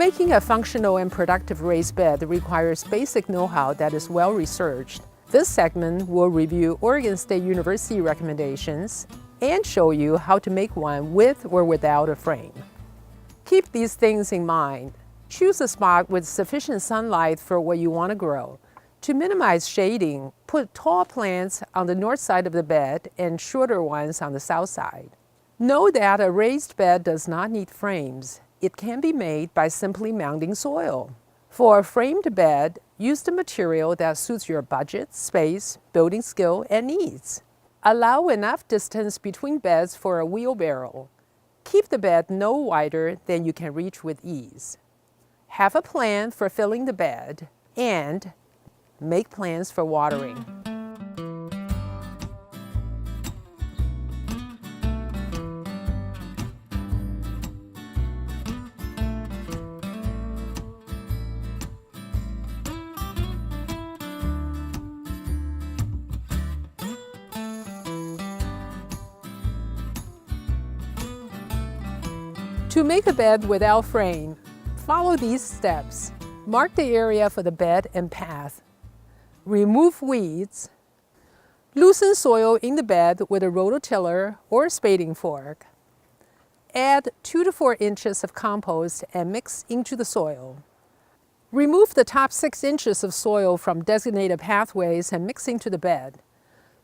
Making a functional and productive raised bed requires basic know-how that is well researched. This segment will review Oregon State University recommendations and show you how to make one with or without a frame. Keep these things in mind. Choose a spot with sufficient sunlight for what you want to grow. To minimize shading, put tall plants on the north side of the bed and shorter ones on the south side. Know that a raised bed does not need frames. It can be made by simply mounding soil. For a framed bed, use the material that suits your budget, space, building skill, and needs. Allow enough distance between beds for a wheelbarrow. Keep the bed no wider than you can reach with ease. Have a plan for filling the bed and make plans for watering. To make a bed without frame, follow these steps. Mark the area for the bed and path. Remove weeds. Loosen soil in the bed with a rototiller or spading fork. Add 2 to 4 inches of compost and mix into the soil. Remove the top 6 inches of soil from designated pathways and mix into the bed.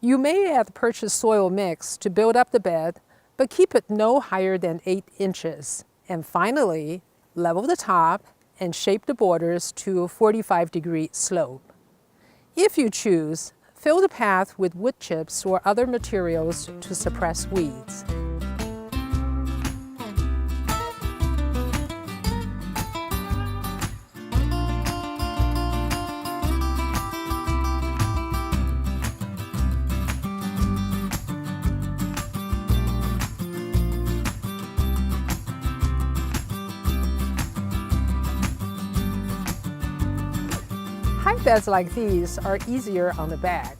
You may add purchased soil mix to build up the bed, but keep it no higher than 8 inches. And finally, level the top and shape the borders to a 45-degree slope. If you choose, fill the path with wood chips or other materials to suppress weeds. High beds like these are easier on the back.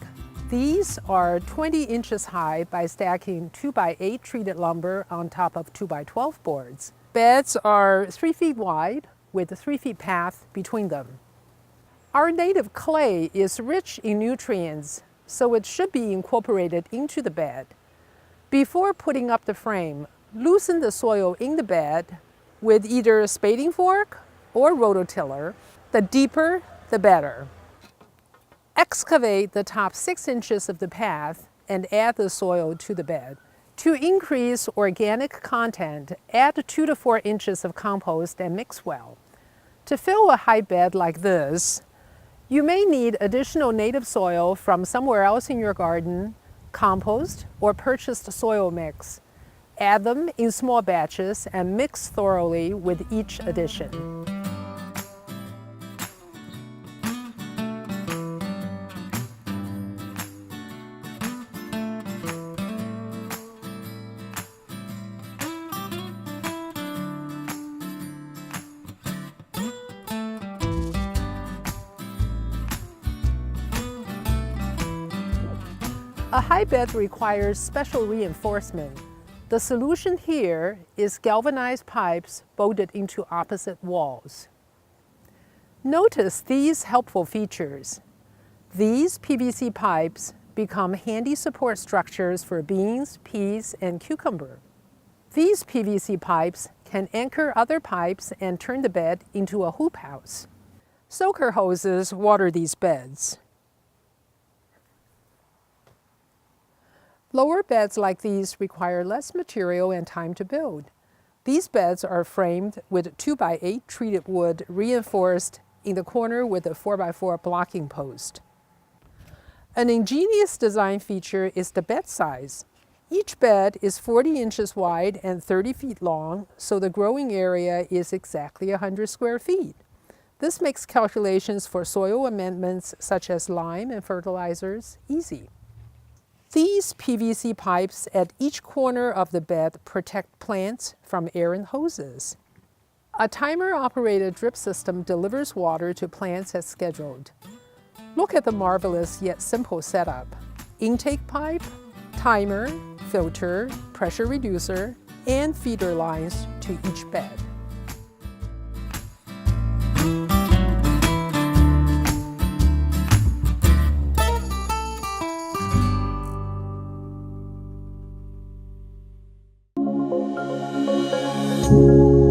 These are 20 inches high by stacking 2x8 treated lumber on top of 2x12 boards. Beds are 3 feet wide with a 3 feet path between them. Our native clay is rich in nutrients, so it should be incorporated into the bed. Before putting up the frame, loosen the soil in the bed with either a spading fork or rototiller. The deeper, the better. Excavate the top 6 inches of the path and add the soil to the bed. To increase organic content, add 2 to 4 inches of compost and mix well. To fill a high bed like this, you may need additional native soil from somewhere else in your garden, compost, or purchased soil mix. Add them in small batches and mix thoroughly with each addition. A high bed requires special reinforcement. The solution here is galvanized pipes bolted into opposite walls. Notice these helpful features. These PVC pipes become handy support structures for beans, peas, and cucumber. These PVC pipes can anchor other pipes and turn the bed into a hoop house. Soaker hoses water these beds. Lower beds like these require less material and time to build. These beds are framed with 2x8 treated wood reinforced in the corner with a 4x4 blocking post. An ingenious design feature is the bed size. Each bed is 40 inches wide and 30 feet long, so the growing area is exactly 100 square feet. This makes calculations for soil amendments such as lime and fertilizers easy. These PVC pipes at each corner of the bed protect plants from errant hoses. A timer-operated drip system delivers water to plants as scheduled. Look at the marvelous yet simple setup. Intake pipe, timer, filter, pressure reducer, and feeder lines to each bed. Thank you.